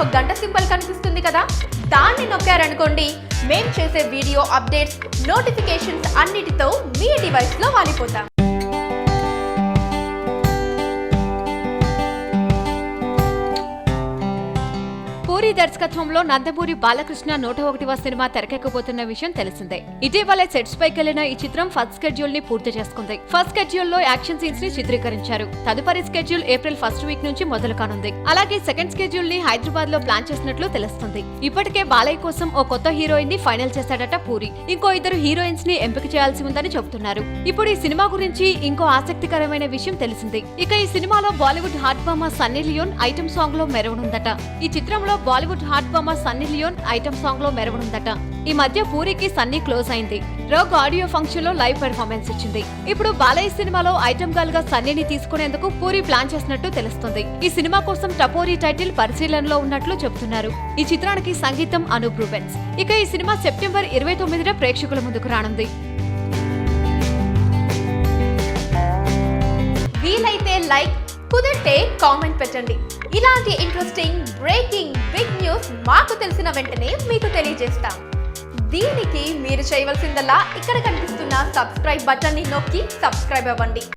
ఒక గంట సింబల్ కనిపిస్తుంది కదా, దాన్ని నొక్కారనుకోండి మేం చేసే వీడియో అప్డేట్స్, నోటిఫికేషన్స్ అన్నిటితో మీ డివైస్ లో వాలిపోతాం. పూరి దర్శకత్వంలో నందమూరి బాలకృష్ణ 101వ సినిమా తెరకెక్కబోతున్న విషయం తెలిసిందే. ఇటీవలే సెట్స్ పైకి వెళ్లిన ఈ చిత్రం ఫస్ట్ షెడ్యూల్ ని పూర్తి చేసుకుంది. ఫస్ట్ షెడ్యూల్ లో యాక్షన్ సీన్స్ ని చిత్రీకరించారు. తదుపరి షెడ్యూల్ ఏప్రిల్ ఫస్ట్ వీక్ నుంచి మొదలు కానుంది. అలాగే సెకండ్ షెడ్యూల్ ని హైదరాబాద్ లో ప్లాన్ చేసినట్లు తెలుస్తుంది. ఇప్పటికే బాలయ్య కోసం ఓ కొత్త హీరోయిన్ ని ఫైనల్ చేశాడట పూరి. ఇంకో 2 హీరోయిన్స్ ని ఎంపిక చేయాల్సి ఉందని చెబుతున్నారు. ఇప్పుడు ఈ సినిమా గురించి ఇంకో ఆసక్తికరమైన విషయం తెలిసింది. ఇక ఈ సినిమాలో బాలీవుడ్ హాట్ బామా సన్నీ లియోన్ ఐటమ్ సాంగ్ లో మెరవనుందట. ఈ చిత్రంలో బాలీవుడ్ హాట్ బామా సన్నీ లియోన్ ఐటమ్ సాంగ్ లో మెరవనుందట. ఈ మధ్య పూరికి సన్నీ క్లోజ్ అయింది. రోగ్ ఆడియో ఫంక్షన్ లో లైవ్ పెర్ఫార్మెన్స్ ఇచ్చింది. ఇప్పుడు బాలయ్య సినిమాలో ఐటమ్ గర్ల్ గా సన్నీని తీసుకునేందుకు పూరి ప్లాన్ చేసినట్టు తెలుస్తుంది. ఈ సినిమా కోసం టపోరీ టైటిల్ పరిశీలనలో ఉన్నట్లు చెబుతున్నారు. ఈ చిత్రానికి సంగీతం అనూప్ రూబెన్స్. ఇక ఈ సినిమా సెప్టెంబర్ 29న ప్రేక్షకుల ముందుకు రానుంది. వీలైతే లైక్, కుదిరితే కామెంట్ పెట్టండి. ఇలాంటి ఇంట్రెస్టింగ్ బ్రేకింగ్ బిగ్ న్యూస్ మాకు తెలిసిన వెంటనే మీకు తెలియజేస్తాం. దీనికి మీరు చేయవలసిందల్లా ఇక్కడ కనిపిస్తున్న సబ్స్క్రైబ్ బటన్ ని నొక్కి సబ్స్క్రైబ్ అవ్వండి.